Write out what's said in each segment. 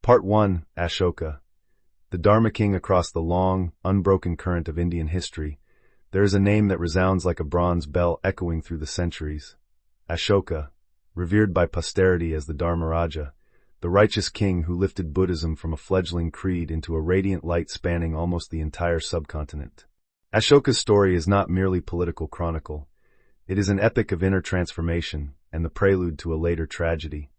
Part 1. Ashoka. The Dharma king across the long, unbroken current of Indian history, there is a name that resounds like a bronze bell echoing through the centuries. Ashoka, revered by posterity as the Dharmaraja, the righteous king who lifted Buddhism from a fledgling creed into a radiant light spanning almost the entire subcontinent. Ashoka's story is not merely political chronicle. It is an epic of inner transformation and the prelude to a later tragedy,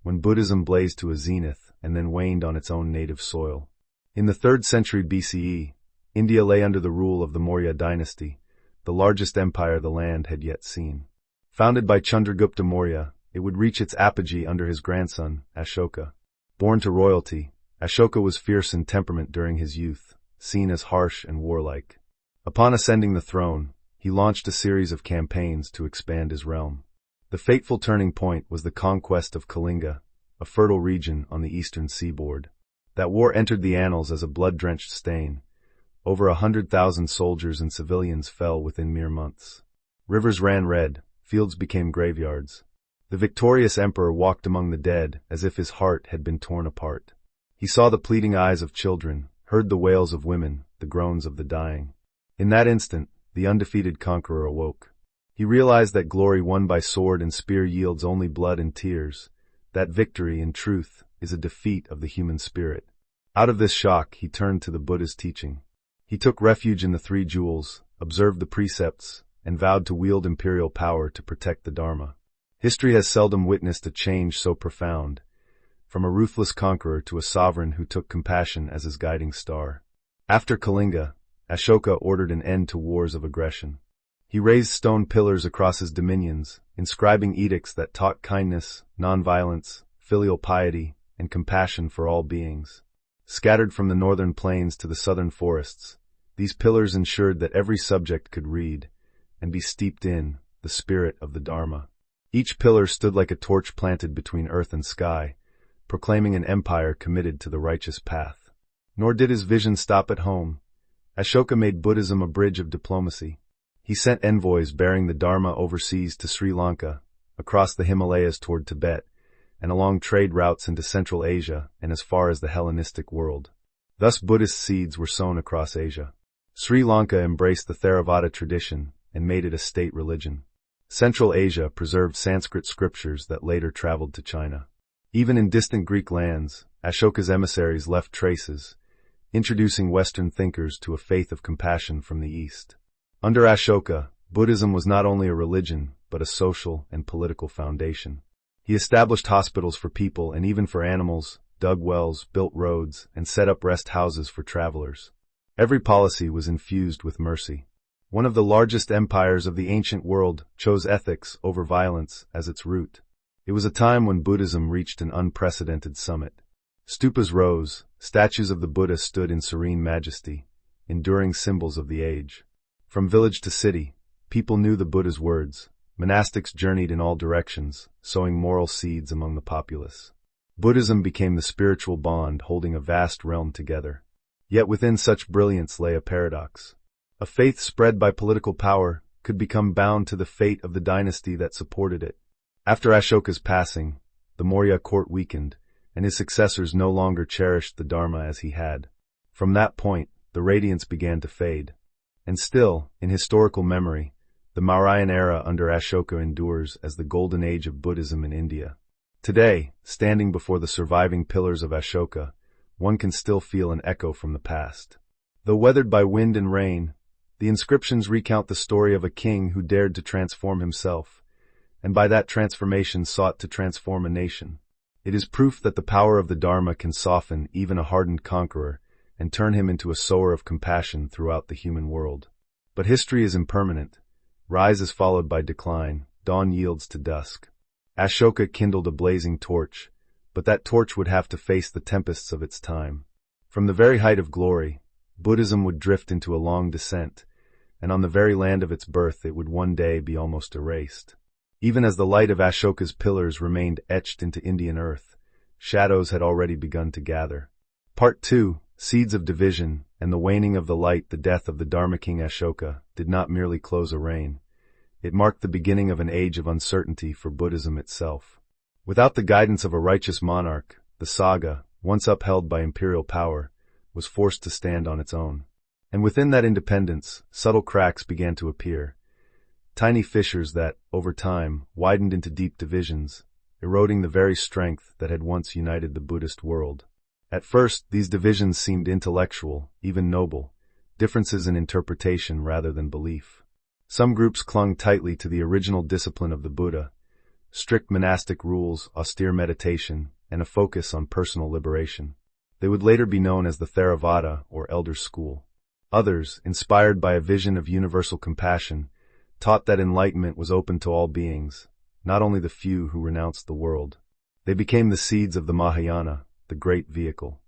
when Buddhism blazed to a zenith and then waned on its own native soil. In the 3rd century BCE, India lay under the rule of the Maurya dynasty, the largest empire the land had yet seen. Founded by Chandragupta Maurya, it would reach its apogee under his grandson, Ashoka. Born to royalty, Ashoka was fierce in temperament during his youth, seen as harsh and warlike. Upon ascending the throne, he launched a series of campaigns to expand his realm. The fateful turning point was the conquest of Kalinga, a fertile region on the eastern seaboard. That war entered the annals as a blood-drenched stain. Over 100,000 soldiers and civilians fell within mere months. Rivers ran red, fields became graveyards. The victorious emperor walked among the dead as if his heart had been torn apart. He saw the pleading eyes of children, heard the wails of women, the groans of the dying. In that instant, the undefeated conqueror awoke. He realized that glory won by sword and spear yields only blood and tears, that victory, in truth, is a defeat of the human spirit. Out of this shock, he turned to the Buddha's teaching. He took refuge in the Three Jewels, observed the precepts, and vowed to wield imperial power to protect the Dharma. History has seldom witnessed a change so profound, from a ruthless conqueror to a sovereign who took compassion as his guiding star. After Kalinga, Ashoka ordered an end to wars of aggression. He raised stone pillars across his dominions, inscribing edicts that taught kindness, nonviolence, filial piety, and compassion for all beings. Scattered from the northern plains to the southern forests, these pillars ensured that every subject could read and be steeped in the spirit of the Dharma. Each pillar stood like a torch planted between earth and sky, proclaiming an empire committed to the righteous path. Nor did his vision stop at home. Ashoka made Buddhism a bridge of diplomacy. He sent envoys bearing the Dharma overseas to Sri Lanka, across the Himalayas toward Tibet, and along trade routes into Central Asia and as far as the Hellenistic world. Thus Buddhist seeds were sown across Asia. Sri Lanka embraced the Theravada tradition and made it a state religion. Central Asia preserved Sanskrit scriptures that later traveled to China. Even in distant Greek lands, Ashoka's emissaries left traces, introducing Western thinkers to a faith of compassion from the East. Under Ashoka, Buddhism was not only a religion, but a social and political foundation. He established hospitals for people and even for animals, dug wells, built roads, and set up rest houses for travelers. Every policy was infused with mercy. One of the largest empires of the ancient world chose ethics over violence as its root. It was a time when Buddhism reached an unprecedented summit. Stupas rose, statues of the Buddha stood in serene majesty, enduring symbols of the age. From village to city, people knew the Buddha's words. Monastics journeyed in all directions, sowing moral seeds among the populace. Buddhism became the spiritual bond holding a vast realm together. Yet within such brilliance lay a paradox. A faith spread by political power could become bound to the fate of the dynasty that supported it. After Ashoka's passing, the Maurya court weakened, and his successors no longer cherished the Dharma as he had. From that point, the radiance began to fade. And still, in historical memory, the Mauryan era under Ashoka endures as the golden age of Buddhism in India. Today, standing before the surviving pillars of Ashoka, one can still feel an echo from the past. Though weathered by wind and rain, the inscriptions recount the story of a king who dared to transform himself, and by that transformation sought to transform a nation. It is proof that the power of the Dharma can soften even a hardened conqueror and turn him into a sower of compassion throughout the human world. But history is impermanent. Rise is followed by decline, dawn yields to dusk. Ashoka kindled a blazing torch, but that torch would have to face the tempests of its time. From the very height of glory, Buddhism would drift into a long descent, and on the very land of its birth it would one day be almost erased. Even as the light of Ashoka's pillars remained etched into Indian earth, shadows had already begun to gather. Part 2, Seeds of Division, and the waning of the light. The death of the Dharma king Ashoka did not merely close a reign. It marked the beginning of an age of uncertainty for Buddhism itself. Without the guidance of a righteous monarch, the saga, once upheld by imperial power, was forced to stand on its own. And within that independence, subtle cracks began to appear, tiny fissures that, over time, widened into deep divisions, eroding the very strength that had once united the Buddhist world. At first, these divisions seemed intellectual, even noble, differences in interpretation rather than belief. Some groups clung tightly to the original discipline of the Buddha, strict monastic rules, austere meditation, and a focus on personal liberation. They would later be known as the Theravada, or Elder School. Others, inspired by a vision of universal compassion, taught that enlightenment was open to all beings, not only the few who renounced the world. They became the seeds of the Mahayana, the great vehicle.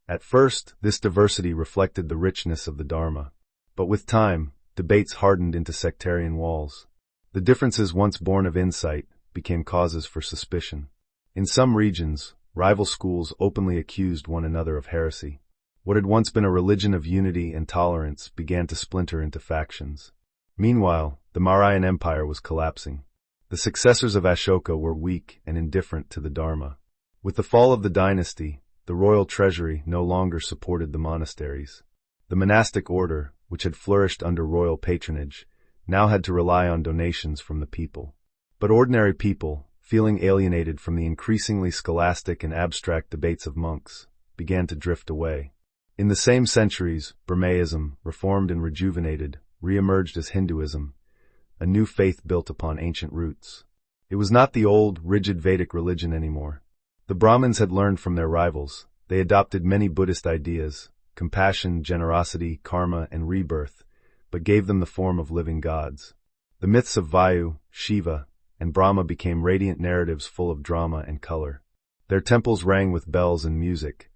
At first, this diversity reflected the richness of the Dharma. But with time, debates hardened into sectarian walls. The differences once born of insight became causes for suspicion. In some regions, rival schools openly accused one another of heresy. What had once been a religion of unity and tolerance began to splinter into factions. Meanwhile, the Mauryan Empire was collapsing. The successors of Ashoka were weak and indifferent to the Dharma. With the fall of the dynasty, the royal treasury no longer supported the monasteries. The monastic order, which had flourished under royal patronage, now had to rely on donations from the people. But ordinary people, feeling alienated from the increasingly scholastic and abstract debates of monks, began to drift away. In the same centuries, Brahmaism, reformed and rejuvenated, re-emerged as Hinduism, a new faith built upon ancient roots. It was not the old, rigid Vedic religion anymore. The Brahmins had learned from their rivals. They adopted many Buddhist ideas, compassion, generosity, karma, and rebirth, but gave them the form of living gods. The myths of Vayu, Shiva, and Brahma became radiant narratives full of drama and color. Their temples rang with bells and music.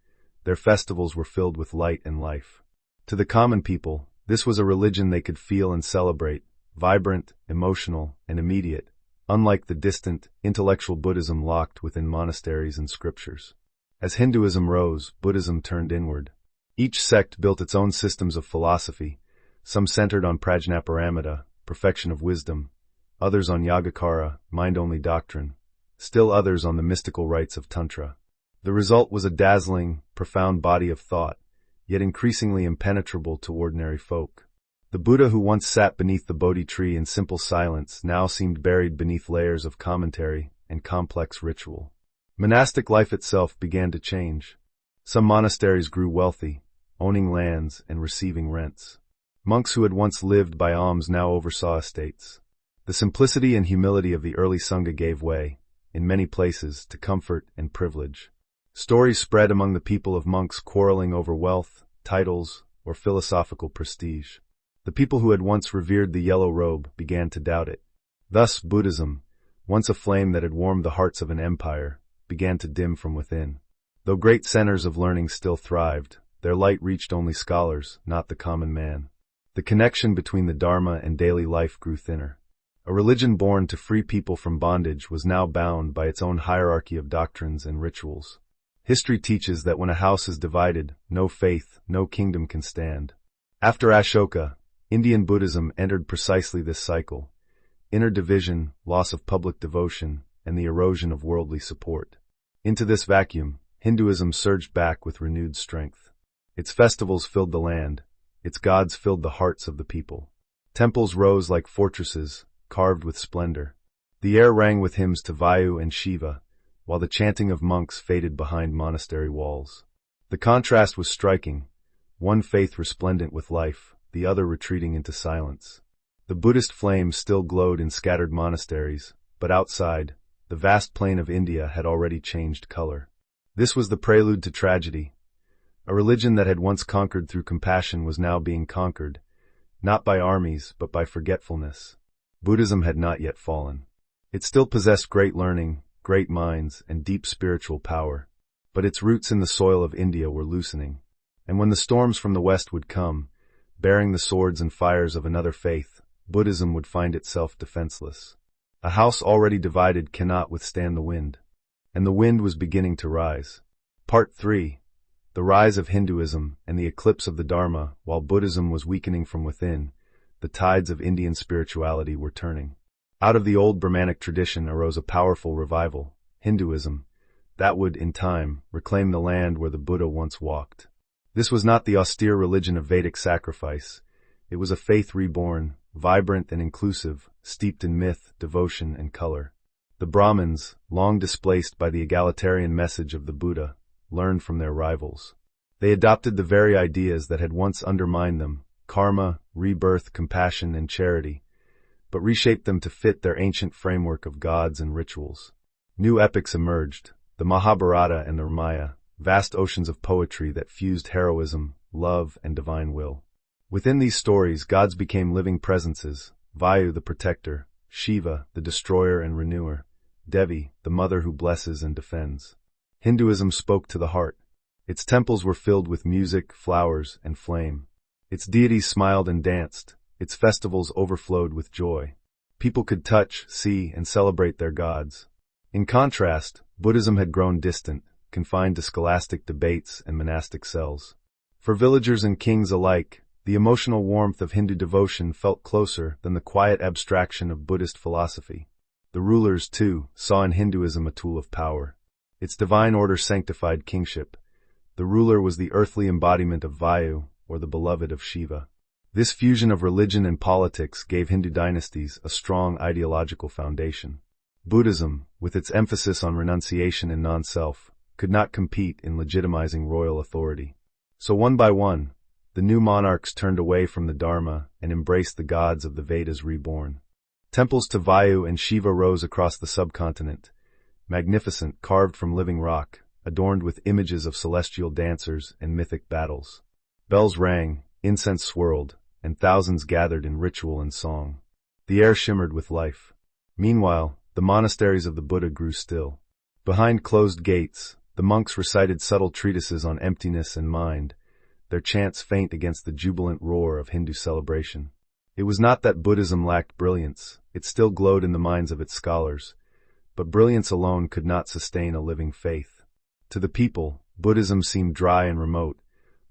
Their festivals were filled with light and life. To the common people, this was a religion they could feel and celebrate, vibrant, emotional, and immediate, unlike the distant, intellectual Buddhism locked within monasteries and scriptures. As Hinduism rose, Buddhism turned inward. Each sect built its own systems of philosophy, some centered on prajnaparamita, perfection of wisdom, others on yogacara, mind-only doctrine, still others on the mystical rites of tantra. The result was a dazzling, profound body of thought, yet increasingly impenetrable to ordinary folk. The Buddha who once sat beneath the Bodhi tree in simple silence now seemed buried beneath layers of commentary and complex ritual. Monastic life itself began to change. Some monasteries grew wealthy, owning lands and receiving rents. Monks who had once lived by alms now oversaw estates. The simplicity and humility of the early Sangha gave way, in many places, to comfort and privilege. Stories spread among the people of monks quarreling over wealth, titles, or philosophical prestige. The people who had once revered the yellow robe began to doubt it. Thus Buddhism, once a flame that had warmed the hearts of an empire, began to dim from within. Though great centers of learning still thrived, their light reached only scholars, not the common man. The connection between the Dharma and daily life grew thinner. A religion born to free people from bondage was now bound by its own hierarchy of doctrines and rituals. History teaches that when a house is divided, no faith, no kingdom can stand. After Ashoka, Indian Buddhism entered precisely this cycle: inner division, loss of public devotion, and the erosion of worldly support. Into this vacuum, Hinduism surged back with renewed strength. Its festivals filled the land, its gods filled the hearts of the people. Temples rose like fortresses, carved with splendor. The air rang with hymns to Vayu and Shiva, while the chanting of monks faded behind monastery walls. The contrast was striking, one faith resplendent with life, the other retreating into silence. The Buddhist flame still glowed in scattered monasteries, but outside, the vast plain of India had already changed color. This was the prelude to tragedy. A religion that had once conquered through compassion was now being conquered, not by armies but by forgetfulness. Buddhism had not yet fallen. It still possessed great learning, great minds, and deep spiritual power, but its roots in the soil of India were loosening. And when the storms from the west would come, bearing the swords and fires of another faith, Buddhism would find itself defenseless. A house already divided cannot withstand the wind. And the wind was beginning to rise. Part 3. The rise of Hinduism and the eclipse of the Dharma. While Buddhism was weakening from within, the tides of Indian spirituality were turning. Out of the old Brahmanic tradition arose a powerful revival, Hinduism, that would, in time, reclaim the land where the Buddha once walked. This was not the austere religion of Vedic sacrifice. It was a faith reborn, vibrant and inclusive, steeped in myth, devotion, and color. The Brahmins, long displaced by the egalitarian message of the Buddha, learned from their rivals. They adopted the very ideas that had once undermined them, karma, rebirth, compassion, and charity, but reshaped them to fit their ancient framework of gods and rituals. New epics emerged, the Mahabharata and the Ramayana, vast oceans of poetry that fused heroism, love, and divine will. Within these stories, gods became living presences: Vayu, the protector; Shiva, the destroyer and renewer; Devi, the mother who blesses and defends. Hinduism spoke to the heart. Its temples were filled with music, flowers, and flame. Its deities smiled and danced. Its festivals overflowed with joy. People could touch, see, and celebrate their gods. In contrast, Buddhism had grown distant, confined to scholastic debates and monastic cells. For villagers and kings alike, the emotional warmth of Hindu devotion felt closer than the quiet abstraction of Buddhist philosophy. The rulers, too, saw in Hinduism a tool of power. Its divine order sanctified kingship. The ruler was the earthly embodiment of Vayu, or the beloved of Shiva. This fusion of religion and politics gave Hindu dynasties a strong ideological foundation. Buddhism, with its emphasis on renunciation and non-self, could not compete in legitimizing royal authority. So one by one, the new monarchs turned away from the Dharma and embraced the gods of the Vedas reborn. Temples to Vayu and Shiva rose across the subcontinent, magnificent, carved from living rock, adorned with images of celestial dancers and mythic battles. Bells rang, incense swirled, and thousands gathered in ritual and song. The air shimmered with life. Meanwhile, the monasteries of the Buddha grew still. Behind closed gates, the monks recited subtle treatises on emptiness and mind, their chants faint against the jubilant roar of Hindu celebration. It was not that Buddhism lacked brilliance; it still glowed in the minds of its scholars, but brilliance alone could not sustain a living faith. To the people, Buddhism seemed dry and remote,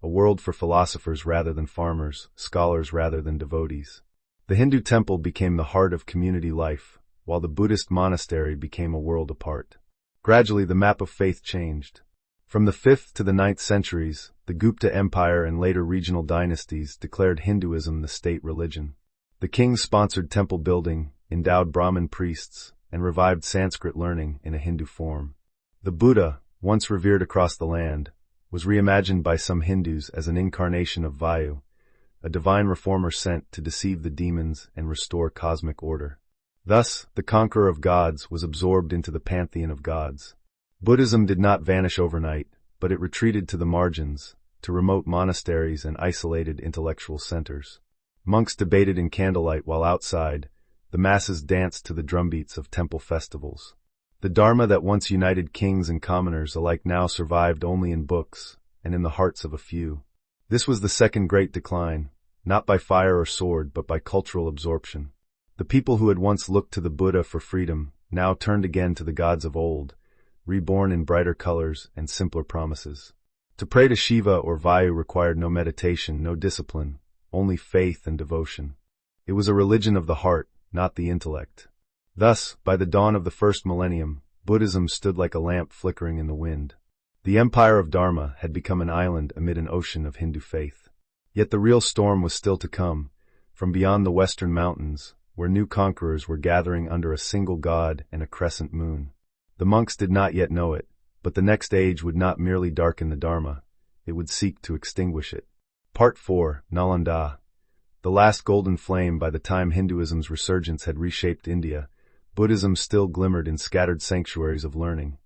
a world for philosophers rather than farmers, scholars rather than devotees. The Hindu temple became the heart of community life, while the Buddhist monastery became a world apart. Gradually, the map of faith changed. From the 5th to the 9th centuries, the Gupta Empire and later regional dynasties declared Hinduism the state religion. The kings sponsored temple building, endowed Brahmin priests, and revived Sanskrit learning in a Hindu form. The Buddha, once revered across the land, was reimagined by some Hindus as an incarnation of Vayu, a divine reformer sent to deceive the demons and restore cosmic order. Thus, the conqueror of gods was absorbed into the pantheon of gods. Buddhism did not vanish overnight, but it retreated to the margins, to remote monasteries and isolated intellectual centers. Monks debated in candlelight while outside, the masses danced to the drumbeats of temple festivals. The Dharma that once united kings and commoners alike now survived only in books and in the hearts of a few. This was the second great decline, not by fire or sword but by cultural absorption. The people who had once looked to the Buddha for freedom now turned again to the gods of old, reborn in brighter colors and simpler promises. To pray to Shiva or Vayu required no meditation, no discipline, only faith and devotion. It was a religion of the heart, not the intellect. Thus, by the dawn of the first millennium, Buddhism stood like a lamp flickering in the wind. The empire of Dharma had become an island amid an ocean of Hindu faith. Yet the real storm was still to come, from beyond the western mountains, where new conquerors were gathering under a single god and a crescent moon. The monks did not yet know it, but the next age would not merely darken the Dharma, it would seek to extinguish it. Part 4, Nalanda. The last golden flame. By the time Hinduism's resurgence had reshaped India, Buddhism still glimmered in scattered sanctuaries of learning,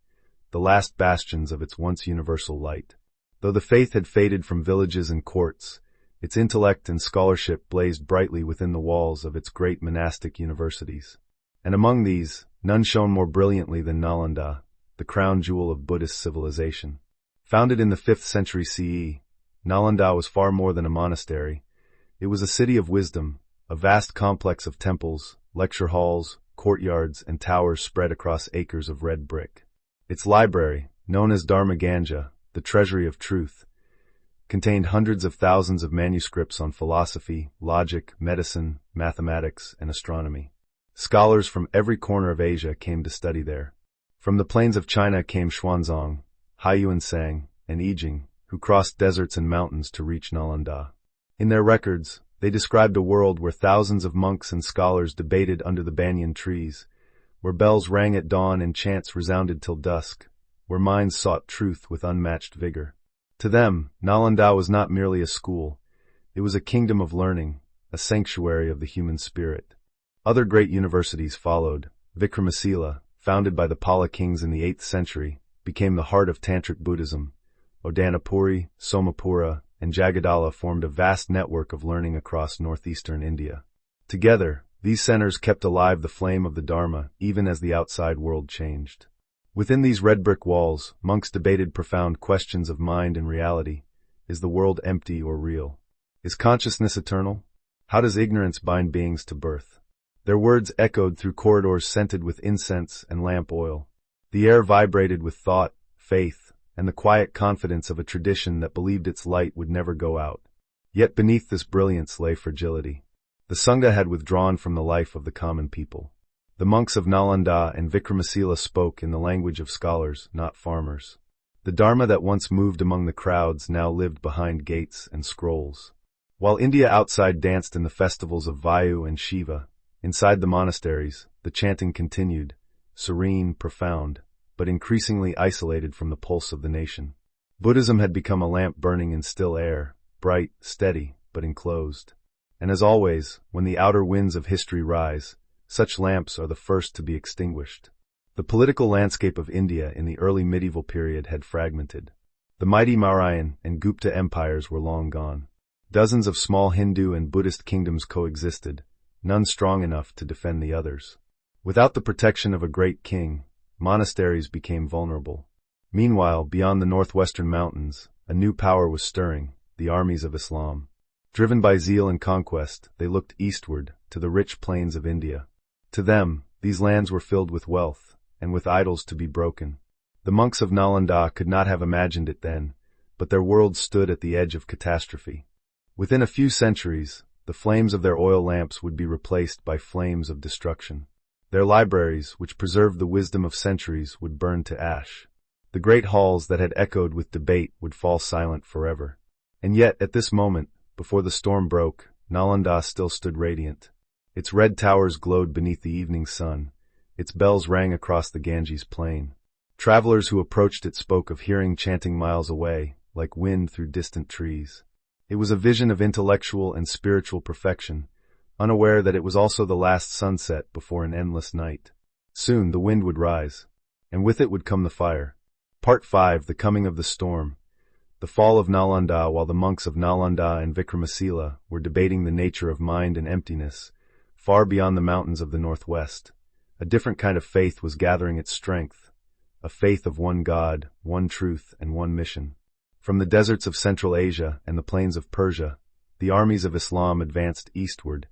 the last bastions of its once universal light. Though the faith had faded from villages and courts, its intellect and scholarship blazed brightly within the walls of its great monastic universities. And among these, none shone more brilliantly than Nalanda, the crown jewel of Buddhist civilization. Founded in the 5th century CE, Nalanda was far more than a monastery. It was a city of wisdom, a vast complex of temples, lecture halls, courtyards, and towers spread across acres of red brick. Its library, known as Dharma Ganja, the treasury of truth, contained hundreds of thousands of manuscripts on philosophy, logic, medicine, mathematics, and astronomy. Scholars from every corner of Asia came to study there. From the plains of China came Xuanzang, Haiyuansang, and Yijing, who crossed deserts and mountains to reach Nalanda. In their records, they described a world where thousands of monks and scholars debated under the banyan trees, where bells rang at dawn and chants resounded till dusk, where minds sought truth with unmatched vigor. To them, Nalanda was not merely a school, it was a kingdom of learning, a sanctuary of the human spirit. Other great universities followed. Vikramashila, founded by the Pala kings in the 8th century, became the heart of Tantric Buddhism. Odantapuri, Somapura, and Jagaddala formed a vast network of learning across northeastern India. Together, these centers kept alive the flame of the Dharma even as the outside world changed. Within these red brick walls, monks debated profound questions of mind and reality. Is the world empty or real? Is consciousness eternal? How does ignorance bind beings to birth? Their words echoed through corridors scented with incense and lamp oil. The air vibrated with thought, faith, and the quiet confidence of a tradition that believed its light would never go out. Yet beneath this brilliance lay fragility. The Sangha had withdrawn from the life of the common people. The monks of Nalanda and Vikramashila spoke in the language of scholars, not farmers. The Dharma that once moved among the crowds now lived behind gates and scrolls. While India outside danced in the festivals of Vayu and Shiva, inside the monasteries, the chanting continued, serene, profound, but increasingly isolated from the pulse of the nation. Buddhism had become a lamp burning in still air, bright, steady, but enclosed. And as always, when the outer winds of history rise, such lamps are the first to be extinguished. The political landscape of India in the early medieval period had fragmented. The mighty Mauryan and Gupta empires were long gone. Dozens of small Hindu and Buddhist kingdoms coexisted, none strong enough to defend the others. Without the protection of a great king, monasteries became vulnerable. Meanwhile, beyond the northwestern mountains, a new power was stirring, the armies of Islam. Driven by zeal and conquest, they looked eastward, to the rich plains of India. To them, these lands were filled with wealth, and with idols to be broken. The monks of Nalanda could not have imagined it then, but their world stood at the edge of catastrophe. Within a few centuries, the flames of their oil lamps would be replaced by flames of destruction. Their libraries, which preserved the wisdom of centuries, would burn to ash. The great halls that had echoed with debate would fall silent forever. And yet, at this moment, before the storm broke, Nalanda still stood radiant. Its red towers glowed beneath the evening sun. Its bells rang across the Ganges plain. Travelers who approached it spoke of hearing chanting miles away, like wind through distant trees. It was a vision of intellectual and spiritual perfection, unaware that it was also the last sunset before an endless night. Soon the wind would rise, and with it would come the fire. Part 5: The Coming of the Storm. The fall of Nalanda. While the monks of Nalanda and Vikramashila were debating the nature of mind and emptiness, far beyond the mountains of the northwest, a different kind of faith was gathering its strength, a faith of one God, one truth, and one mission. From the deserts of Central Asia and the plains of Persia, the armies of Islam advanced eastward,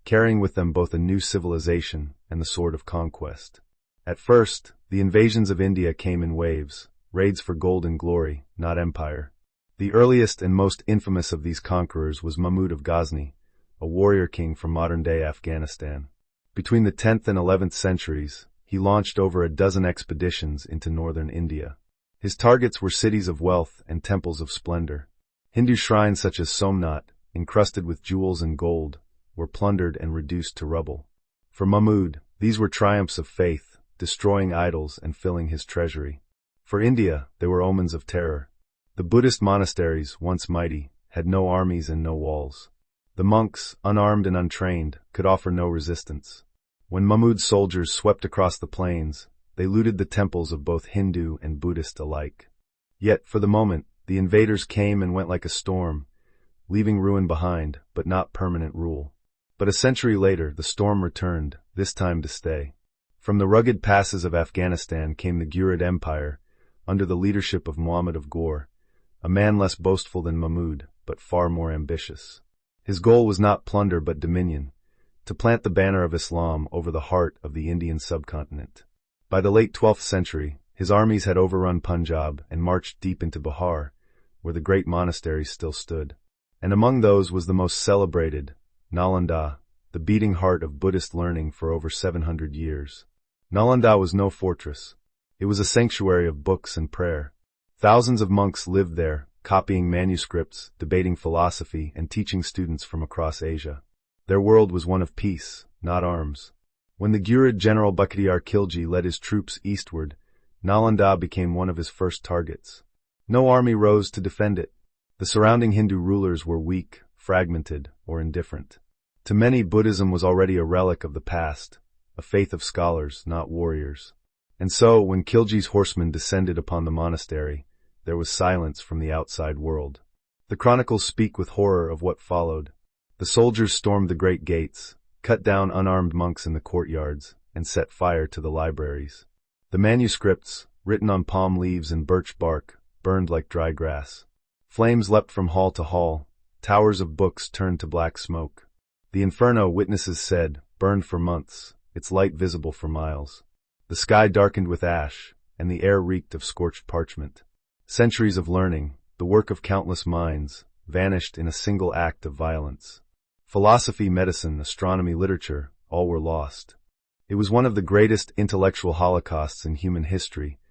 carrying with them both a new civilization and the sword of conquest. At first, the invasions of India came in waves, raids for gold and glory, not empire. The earliest and most infamous of these conquerors was Mahmud of Ghazni, a warrior king from modern-day Afghanistan. Between the 10th and 11th centuries, he launched over a dozen expeditions into northern India. His targets were cities of wealth and temples of splendor. Hindu shrines such as Somnath, encrusted with jewels and gold, were plundered and reduced to rubble. For Mahmud, these were triumphs of faith, destroying idols and filling his treasury. For India, they were omens of terror. The Buddhist monasteries, once mighty, had no armies and no walls. The monks, unarmed and untrained, could offer no resistance. When Mahmud's soldiers swept across the plains, they looted the temples of both Hindu and Buddhist alike. Yet, for the moment, the invaders came and went like a storm, leaving ruin behind, but not permanent rule. But a century later, the storm returned, this time to stay. From the rugged passes of Afghanistan came the Ghurid Empire, under the leadership of Muhammad of Ghor, a man less boastful than Mahmud, but far more ambitious. His goal was not plunder but dominion, to plant the banner of Islam over the heart of the Indian subcontinent. By the late 12th century, his armies had overrun Punjab and marched deep into Bihar, where the great monasteries still stood. And among those was the most celebrated, Nalanda, the beating heart of Buddhist learning for over 700 years. Nalanda was no fortress. It was a sanctuary of books and prayer. Thousands of monks lived there, copying manuscripts, debating philosophy, and teaching students from across Asia. Their world was one of peace, not arms. When the Ghurid general Bakhtiyar Khilji led his troops eastward, Nalanda became one of his first targets. No army rose to defend it. The surrounding Hindu rulers were weak, fragmented, or indifferent. To many, Buddhism was already a relic of the past, a faith of scholars, not warriors. And so, when Khilji's horsemen descended upon the monastery, there was silence from the outside world. The chronicles speak with horror of what followed. The soldiers stormed the great gates, cut down unarmed monks in the courtyards, and set fire to the libraries. The manuscripts, written on palm leaves and birch bark, burned like dry grass. Flames leapt from hall to hall, towers of books turned to black smoke. The inferno, witnesses said, burned for months, its light visible for miles. The sky darkened with ash, and the air reeked of scorched parchment. Centuries of learning, the work of countless minds, vanished in a single act of violence. Philosophy, medicine, astronomy, literature, all were lost. It was one of the greatest intellectual holocausts in human history,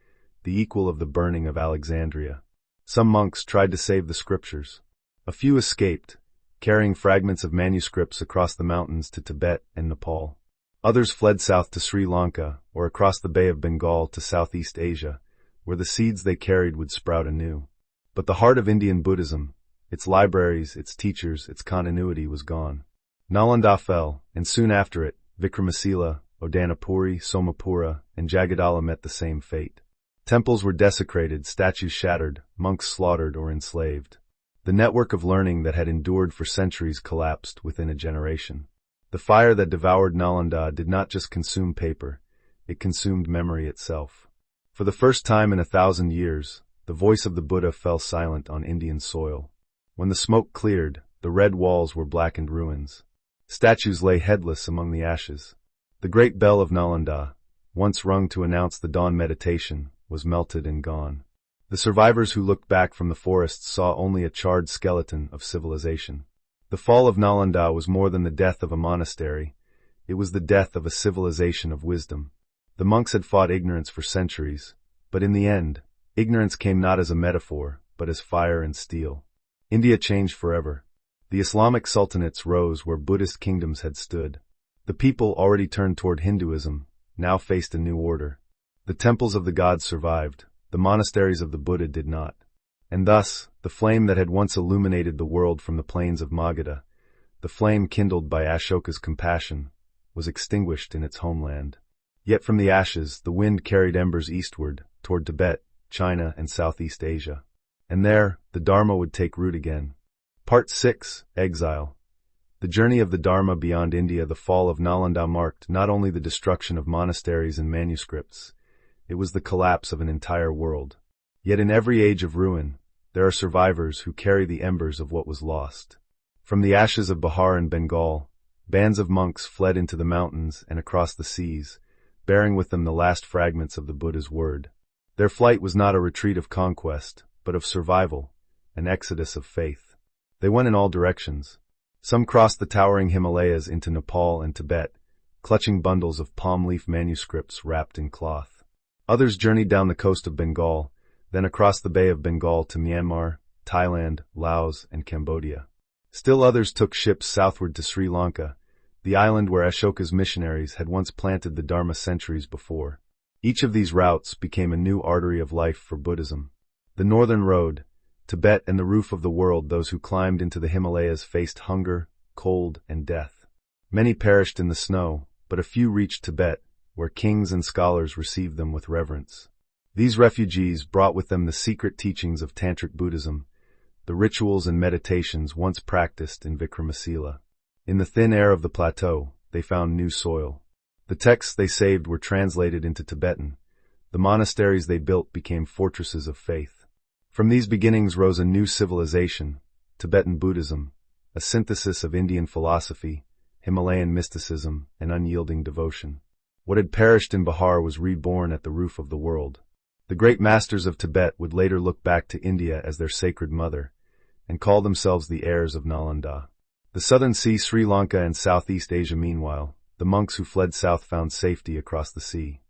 the equal of the burning of Alexandria. Some monks tried to save the scriptures. A few escaped, carrying fragments of manuscripts across the mountains to Tibet and Nepal. Others fled south to Sri Lanka or across the Bay of Bengal to Southeast Asia, where the seeds they carried would sprout anew. But the heart of Indian Buddhism, its libraries, its teachers, its continuity was gone. Nalanda fell, and soon after it, Vikramashila, Odantapuri, Somapura, and Jagaddala met the same fate. Temples were desecrated, statues shattered, monks slaughtered or enslaved. The network of learning that had endured for centuries collapsed within a generation. The fire that devoured Nalanda did not just consume paper, it consumed memory itself. For the first time in 1,000 years, the voice of the Buddha fell silent on Indian soil. When the smoke cleared, the red walls were blackened ruins. Statues lay headless among the ashes. The great bell of Nalanda, once rung to announce the dawn meditation, was melted and gone. The survivors who looked back from the forests saw only a charred skeleton of civilization. The fall of Nalanda was more than the death of a monastery. It was the death of a civilization of wisdom. The monks had fought ignorance for centuries, but in the end, ignorance came not as a metaphor, but as fire and steel. India changed forever. The Islamic sultanates rose where Buddhist kingdoms had stood. The people, already turned toward Hinduism, now faced a new order. The temples of the gods survived, the monasteries of the Buddha did not. And thus, the flame that had once illuminated the world from the plains of Magadha, the flame kindled by Ashoka's compassion, was extinguished in its homeland. Yet from the ashes, the wind carried embers eastward, toward Tibet, China, and Southeast Asia. And there, the Dharma would take root again. Part 6, Exile. The journey of the Dharma beyond India. The fall of Nalanda marked not only the destruction of monasteries and manuscripts, it was the collapse of an entire world. Yet in every age of ruin, there are survivors who carry the embers of what was lost. From the ashes of Bihar and Bengal, bands of monks fled into the mountains and across the seas, bearing with them the last fragments of the Buddha's word. Their flight was not a retreat of conquest, but of survival, an exodus of faith. They went in all directions. Some crossed the towering Himalayas into Nepal and Tibet, clutching bundles of palm leaf manuscripts wrapped in cloth. Others journeyed down the coast of Bengal, then across the Bay of Bengal to Myanmar, Thailand, Laos, and Cambodia. Still others took ships southward to Sri Lanka, the island where Ashoka's missionaries had once planted the Dharma centuries before. Each of these routes became a new artery of life for Buddhism. The northern road, Tibet and the roof of the world. Those who climbed into the Himalayas faced hunger, cold, and death. Many perished in the snow, but a few reached Tibet, where kings and scholars received them with reverence. These refugees brought with them the secret teachings of Tantric Buddhism, the rituals and meditations once practiced in Vikramashila. In the thin air of the plateau, they found new soil. The texts they saved were translated into Tibetan. The monasteries they built became fortresses of faith. From these beginnings rose a new civilization, Tibetan Buddhism, a synthesis of Indian philosophy, Himalayan mysticism, and unyielding devotion. What had perished in Bihar was reborn at the roof of the world. The great masters of Tibet would later look back to India as their sacred mother, and call themselves the heirs of Nalanda. The southern sea, Sri Lanka, and Southeast Asia. Meanwhile, the monks who fled south found safety across the sea.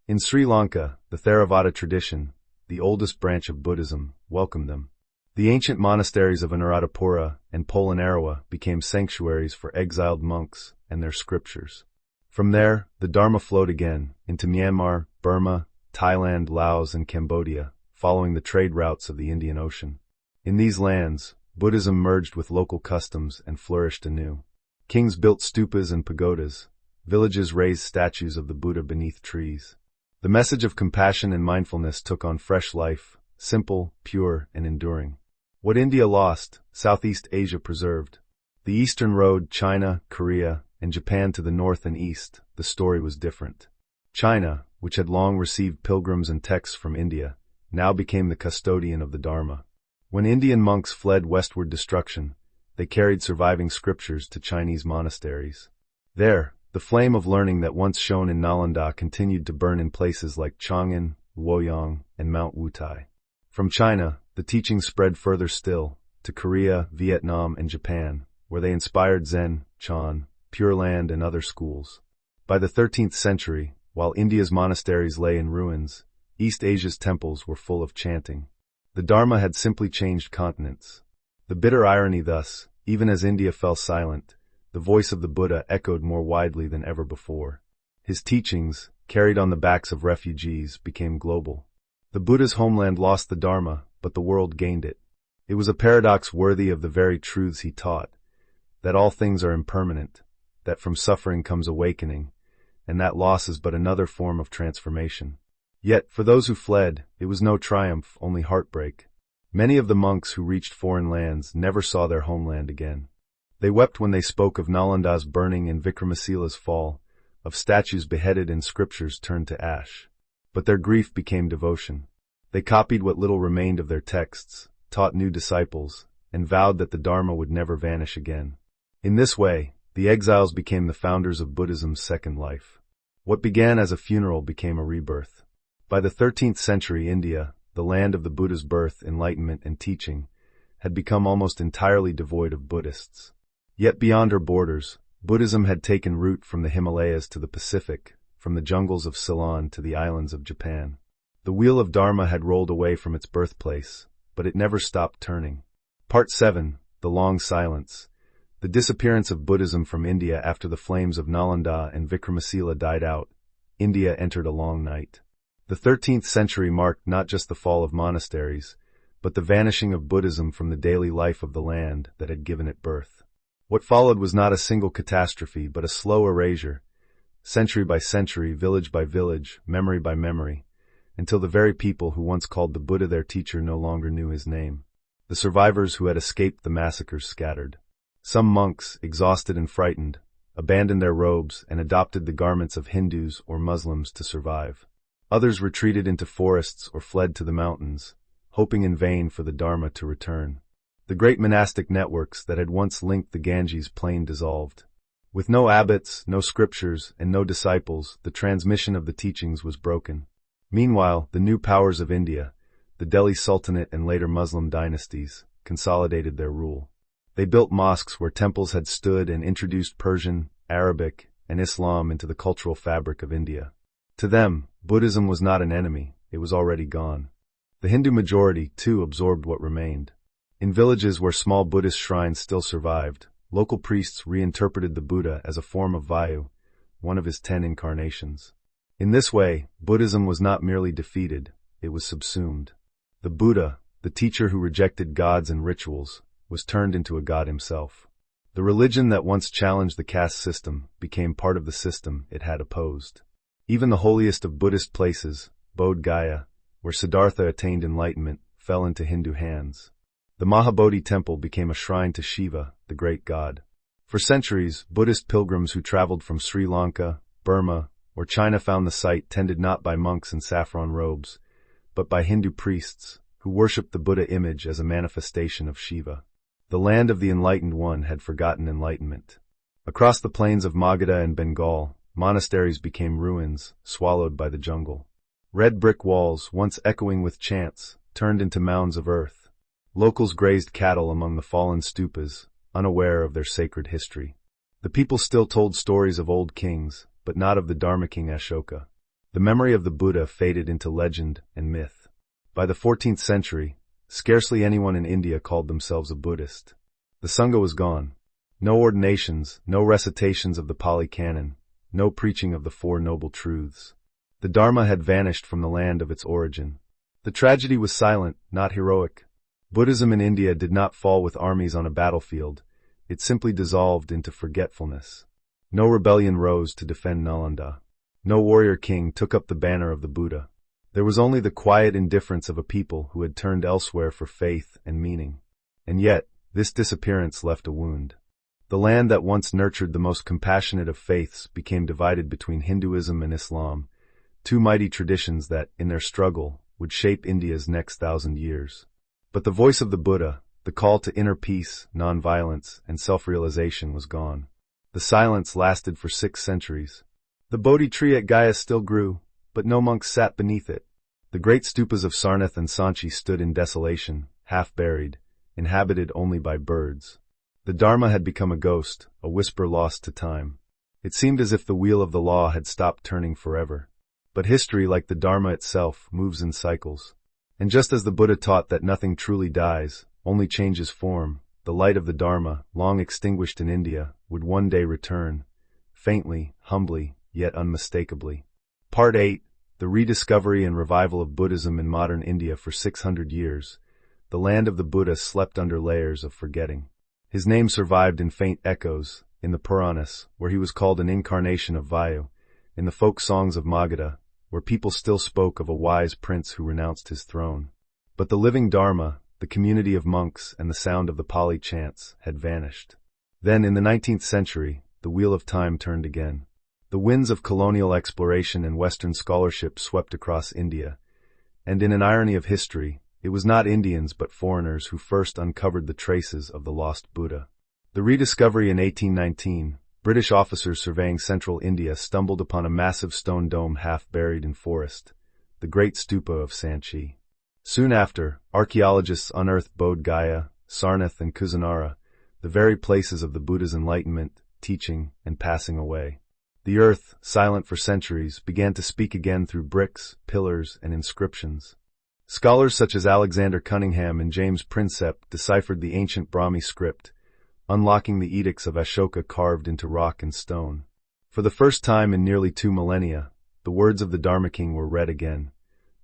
In Sri Lanka, the Theravada tradition, the oldest branch of Buddhism, welcomed them. The ancient monasteries of Anuradhapura and Polonnaruwa became sanctuaries for exiled monks and their scriptures. From there, the Dharma flowed again into Myanmar, Burma, Thailand, Laos, and Cambodia, following the trade routes of the Indian Ocean. In these lands, Buddhism merged with local customs and flourished anew. Kings built stupas and pagodas. Villages raised statues of the Buddha beneath trees. The message of compassion and mindfulness took on fresh life, simple, pure, and enduring. What India lost, Southeast Asia preserved. The Eastern Road, China, Korea, and Japan to the north and east, the story was different. China, which had long received pilgrims and texts from India, now became the custodian of the Dharma. When Indian monks fled westward destruction, they carried surviving scriptures to Chinese monasteries. There, the flame of learning that once shone in Nalanda continued to burn in places like Chang'an, Luoyang, and Mount Wutai. From China, the teachings spread further still, to Korea, Vietnam, and Japan, where they inspired Zen, Chan, Pure Land, and other schools. By the 13th century, while India's monasteries lay in ruins, East Asia's temples were full of chanting. The Dharma had simply changed continents. The bitter irony thus, even as India fell silent, the voice of the Buddha echoed more widely than ever before. His teachings, carried on the backs of refugees, became global. The Buddha's homeland lost the Dharma, but the world gained it. It was a paradox worthy of the very truths he taught, that all things are impermanent, that from suffering comes awakening, and that loss is but another form of transformation. Yet, for those who fled, it was no triumph, only heartbreak. Many of the monks who reached foreign lands never saw their homeland again. They wept when they spoke of Nalanda's burning and Vikramashila's fall, of statues beheaded and scriptures turned to ash. But their grief became devotion. They copied what little remained of their texts, taught new disciples, and vowed that the Dharma would never vanish again. In this way, the exiles became the founders of Buddhism's second life. What began as a funeral became a rebirth. By the 13th century, India, the land of the Buddha's birth, enlightenment, and teaching, had become almost entirely devoid of Buddhists. Yet beyond her borders, Buddhism had taken root from the Himalayas to the Pacific, from the jungles of Ceylon to the islands of Japan. The wheel of Dharma had rolled away from its birthplace, but it never stopped turning. Part 7, The Long Silence. The disappearance of Buddhism from India after the flames of Nalanda and Vikramashila died out, India entered a long night. The 13th century marked not just the fall of monasteries, but the vanishing of Buddhism from the daily life of the land that had given it birth. What followed was not a single catastrophe, but a slow erasure, century by century, village by village, memory by memory, until the very people who once called the Buddha their teacher no longer knew his name. The survivors who had escaped the massacres scattered. Some monks, exhausted and frightened, abandoned their robes and adopted the garments of Hindus or Muslims to survive. Others retreated into forests or fled to the mountains, hoping in vain for the Dharma to return. The great monastic networks that had once linked the Ganges plain dissolved. With no abbots, no scriptures, and no disciples, the transmission of the teachings was broken. Meanwhile, the new powers of India, the Delhi Sultanate and later Muslim dynasties, consolidated their rule. They built mosques where temples had stood and introduced Persian, Arabic, and Islam into the cultural fabric of India. To them, Buddhism was not an enemy, it was already gone. The Hindu majority, too, absorbed what remained. In villages where small Buddhist shrines still survived, local priests reinterpreted the Buddha as a form of Vayu, one of his 10 incarnations. In this way, Buddhism was not merely defeated, it was subsumed. The Buddha, the teacher who rejected gods and rituals, was turned into a god himself. The religion that once challenged the caste system became part of the system it had opposed. Even the holiest of Buddhist places, Bodh Gaya, where Siddhartha attained enlightenment, fell into Hindu hands. The Mahabodhi temple became a shrine to Shiva, the great god. For centuries, Buddhist pilgrims who traveled from Sri Lanka, Burma, or China found the site tended not by monks in saffron robes, but by Hindu priests, who worshipped the Buddha image as a manifestation of Shiva. The land of the enlightened one had forgotten enlightenment. Across the plains of Magadha and Bengal, monasteries became ruins, swallowed by the jungle. Red brick walls, once echoing with chants, turned into mounds of earth. Locals grazed cattle among the fallen stupas, unaware of their sacred history. The people still told stories of old kings, but not of the Dharma king Ashoka. The memory of the Buddha faded into legend and myth. By the 14th century, scarcely anyone in India called themselves a Buddhist. The Sangha was gone. No ordinations, no recitations of the Pali Canon, no preaching of the Four Noble Truths. The Dharma had vanished from the land of its origin. The tragedy was silent, not heroic. Buddhism in India did not fall with armies on a battlefield. It simply dissolved into forgetfulness. No rebellion rose to defend Nalanda. No warrior king took up the banner of the Buddha. There was only the quiet indifference of a people who had turned elsewhere for faith and meaning. And yet, this disappearance left a wound. The land that once nurtured the most compassionate of faiths became divided between Hinduism and Islam, two mighty traditions that, in their struggle, would shape India's next 1,000 years. But the voice of the Buddha, the call to inner peace, non-violence, and self-realization was gone. The silence lasted for 6 centuries. The Bodhi tree at Gaya still grew, but no monks sat beneath it. The great stupas of Sarnath and Sanchi stood in desolation, half-buried, inhabited only by birds. The Dharma had become a ghost, a whisper lost to time. It seemed as if the wheel of the law had stopped turning forever. But history, like the Dharma itself, moves in cycles. And just as the Buddha taught that nothing truly dies, only changes form, the light of the Dharma, long extinguished in India, would one day return, faintly, humbly, yet unmistakably. Part 8, the rediscovery and revival of Buddhism in modern India. For 600 years, the land of the Buddha slept under layers of forgetting. His name survived in faint echoes, in the Puranas, where he was called an incarnation of Vayu, in the folk songs of Magadha, where people still spoke of a wise prince who renounced his throne. But the living Dharma, the community of monks and the sound of the Pali chants, had vanished. Then, in the 19th century, the wheel of time turned again. The winds of colonial exploration and Western scholarship swept across India, and in an irony of history, it was not Indians but foreigners who first uncovered the traces of the lost Buddha. The rediscovery in 1819, British officers surveying central India stumbled upon a massive stone dome half buried in forest, the great stupa of Sanchi. Soon after, archaeologists unearthed Bodh Gaya, Sarnath, and Kusinara, the very places of the Buddha's enlightenment, teaching, and passing away. The earth, silent for centuries, began to speak again through bricks, pillars, and inscriptions. Scholars such as Alexander Cunningham and James Prinsep deciphered the ancient Brahmi script, unlocking the edicts of Ashoka carved into rock and stone. For the first time in nearly 2 millennia, the words of the Dharma King were read again,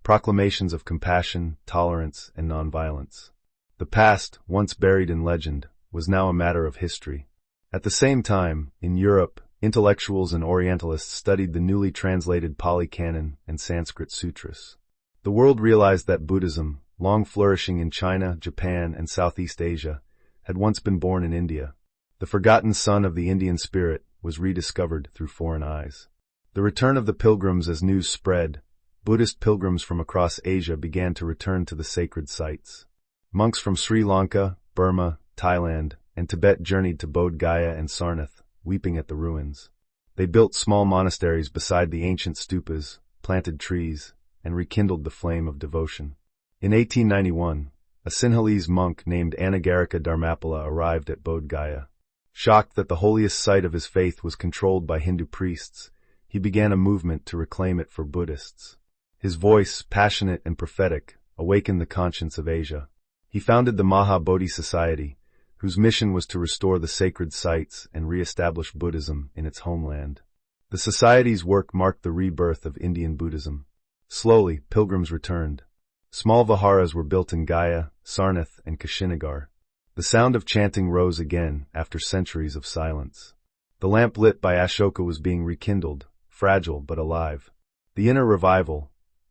proclamations of compassion, tolerance, and nonviolence. The past, once buried in legend, was now a matter of history. At the same time, in Europe, intellectuals and Orientalists studied the newly translated Pali Canon and Sanskrit sutras. The world realized that Buddhism, long flourishing in China, Japan, and Southeast Asia, had once been born in India. The forgotten son of the Indian spirit was rediscovered through foreign eyes. The return of the pilgrims. As news spread, Buddhist pilgrims from across Asia began to return to the sacred sites. Monks from Sri Lanka, Burma, Thailand, and Tibet journeyed to Bodh Gaya and Sarnath, weeping at the ruins. They built small monasteries beside the ancient stupas, planted trees, and rekindled the flame of devotion. In 1891, a Sinhalese monk named Anagarika Dharmapala arrived at Bodh Gaya. Shocked that the holiest site of his faith was controlled by Hindu priests, he began a movement to reclaim it for Buddhists. His voice, passionate and prophetic, awakened the conscience of Asia. He founded the Mahabodhi Society, whose mission was to restore the sacred sites and re-establish Buddhism in its homeland. The Society's work marked the rebirth of Indian Buddhism. Slowly, pilgrims returned. Small viharas were built in Gaya, Sarnath, and Kushinagar. The sound of chanting rose again after centuries of silence. The lamp lit by Ashoka was being rekindled, fragile but alive. The inner revival,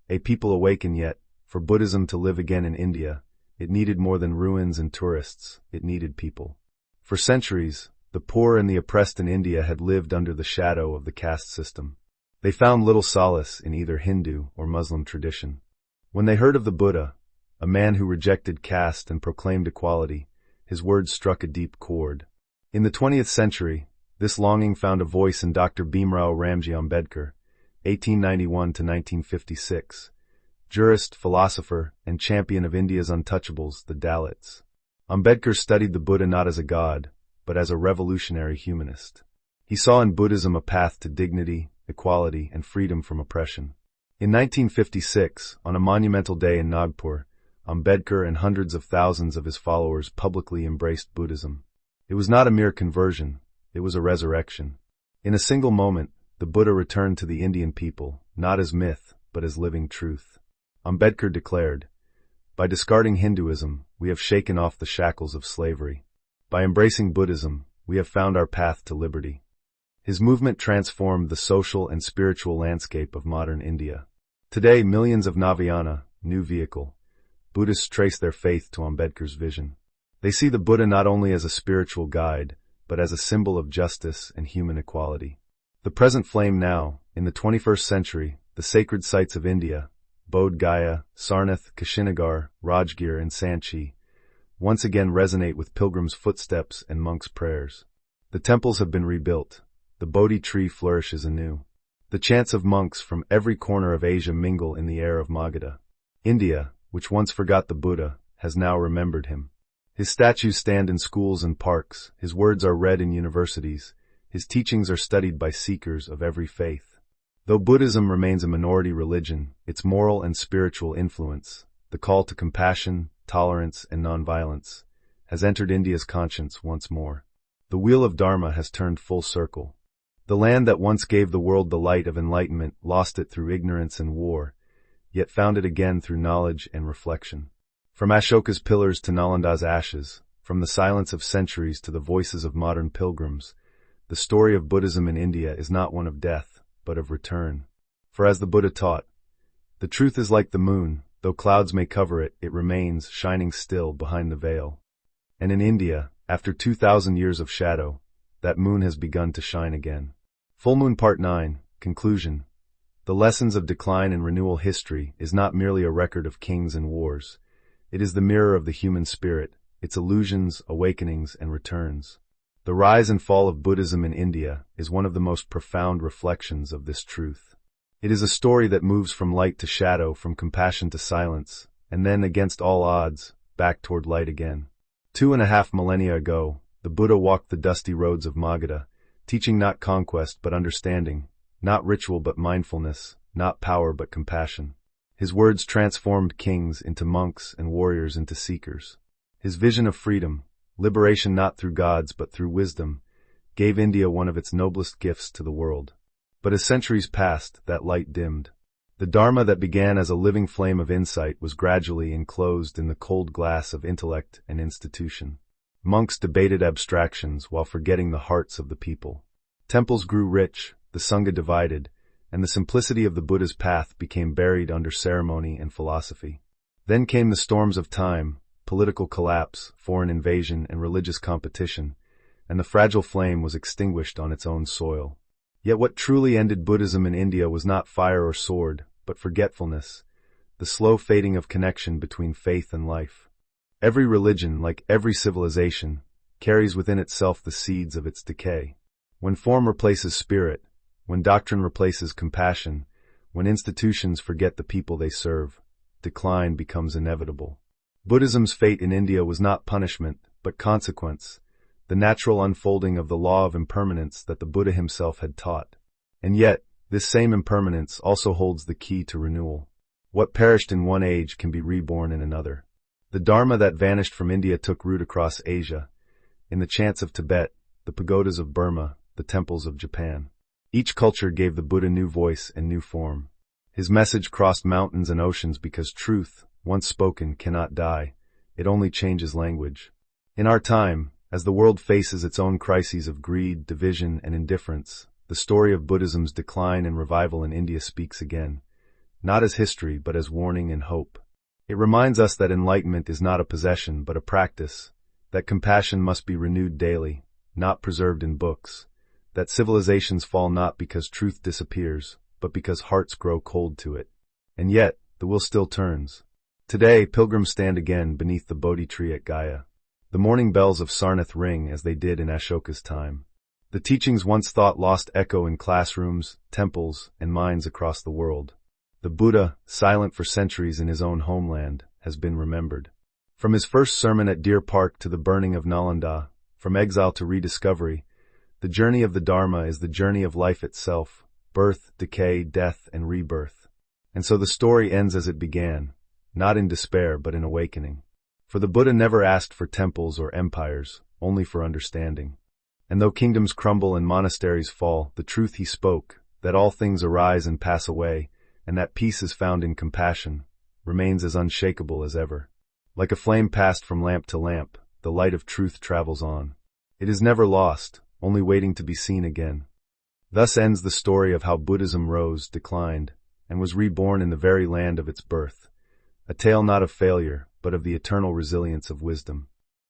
a people awaken yet, for Buddhism to live again in India, it needed more than ruins and tourists, it needed people. For centuries, the poor and the oppressed in India had lived under the shadow of the caste system. They found little solace in either Hindu or Muslim tradition. When they heard of the Buddha, a man who rejected caste and proclaimed equality, his words struck a deep chord. In the 20th century, this longing found a voice in Dr. Bhimrao Ramji Ambedkar, 1891 to 1956, jurist, philosopher, and champion of India's untouchables, the Dalits. Ambedkar studied the Buddha not as a god, but as a revolutionary humanist. He saw in Buddhism a path to dignity, equality, and freedom from oppression. In 1956, on a monumental day in Nagpur, Ambedkar and hundreds of thousands of his followers publicly embraced Buddhism. It was not a mere conversion, it was a resurrection. In a single moment, the Buddha returned to the Indian people, not as myth, but as living truth. Ambedkar declared, "By discarding Hinduism, we have shaken off the shackles of slavery. By embracing Buddhism, we have found our path to liberty." His movement transformed the social and spiritual landscape of modern India. Today, millions of Navayana, new vehicle, Buddhists trace their faith to Ambedkar's vision. They see the Buddha not only as a spiritual guide, but as a symbol of justice and human equality. The present flame now, in the 21st century, the sacred sites of India, Bodh Gaya, Sarnath, Kushinagar, Rajgir, and Sanchi, once again resonate with pilgrims' footsteps and monks' prayers. The temples have been rebuilt. The Bodhi tree flourishes anew. The chants of monks from every corner of Asia mingle in the air of Magadha. India, which once forgot the Buddha, has now remembered him. His statues stand in schools and parks, his words are read in universities, his teachings are studied by seekers of every faith. Though Buddhism remains a minority religion, its moral and spiritual influence, the call to compassion, tolerance, and nonviolence, has entered India's conscience once more. The wheel of Dharma has turned full circle. The land that once gave the world the light of enlightenment lost it through ignorance and war, yet found it again through knowledge and reflection. From Ashoka's pillars to Nalanda's ashes, from the silence of centuries to the voices of modern pilgrims, the story of Buddhism in India is not one of death, but of return. For as the Buddha taught, the truth is like the moon, though clouds may cover it, it remains shining still behind the veil. And in India, after 2,000 years of shadow, that moon has begun to shine again. Full Moon Part 9, Conclusion. The lessons of decline and renewal history is not merely a record of kings and wars. It is the mirror of the human spirit, its illusions, awakenings, and returns. The rise and fall of Buddhism in India is one of the most profound reflections of this truth. It is a story that moves from light to shadow, from compassion to silence, and then, against all odds, back toward light again. 2.5 millennia ago, the Buddha walked the dusty roads of Magadha, teaching not conquest but understanding, not ritual but mindfulness, not power but compassion. His words transformed kings into monks and warriors into seekers. His vision of freedom, liberation not through gods but through wisdom, gave India one of its noblest gifts to the world. But as centuries passed, that light dimmed. The Dharma that began as a living flame of insight was gradually enclosed in the cold glass of intellect and institution. Monks debated abstractions while forgetting the hearts of the people. Temples grew rich, the Sangha divided, and the simplicity of the Buddha's path became buried under ceremony and philosophy. Then came the storms of time, political collapse, foreign invasion, and religious competition, and the fragile flame was extinguished on its own soil. Yet what truly ended Buddhism in India was not fire or sword, but forgetfulness, the slow fading of connection between faith and life. Every religion, like every civilization, carries within itself the seeds of its decay. When form replaces spirit, when doctrine replaces compassion, when institutions forget the people they serve, decline becomes inevitable. Buddhism's fate in India was not punishment, but consequence, the natural unfolding of the law of impermanence that the Buddha himself had taught. And yet, this same impermanence also holds the key to renewal. What perished in one age can be reborn in another. The Dharma that vanished from India took root across Asia, in the chants of Tibet, the pagodas of Burma, the temples of Japan. Each culture gave the Buddha new voice and new form. His message crossed mountains and oceans because truth, once spoken, cannot die. It only changes language. In our time, as the world faces its own crises of greed, division, and indifference, the story of Buddhism's decline and revival in India speaks again, not as history but as warning and hope. It reminds us that enlightenment is not a possession but a practice, that compassion must be renewed daily, not preserved in books, that civilizations fall not because truth disappears, but because hearts grow cold to it. And yet, the wheel still turns. Today, pilgrims stand again beneath the Bodhi tree at Gaya. The morning bells of Sarnath ring as they did in Ashoka's time. The teachings once thought lost echo in classrooms, temples, and minds across the world. The Buddha, silent for centuries in his own homeland, has been remembered. From his first sermon at Deer Park to the burning of Nalanda, from exile to rediscovery, the journey of the Dharma is the journey of life itself, birth, decay, death, and rebirth. And so the story ends as it began, not in despair but in awakening. For the Buddha never asked for temples or empires, only for understanding. And though kingdoms crumble and monasteries fall, the truth he spoke, that all things arise and pass away, and that peace is found in compassion, remains as unshakable as ever. Like a flame passed from lamp to lamp, the light of truth travels on. It is never lost, only waiting to be seen again. Thus ends the story of how Buddhism rose, declined, and was reborn in the very land of its birth, a tale not of failure, but of the eternal resilience of wisdom.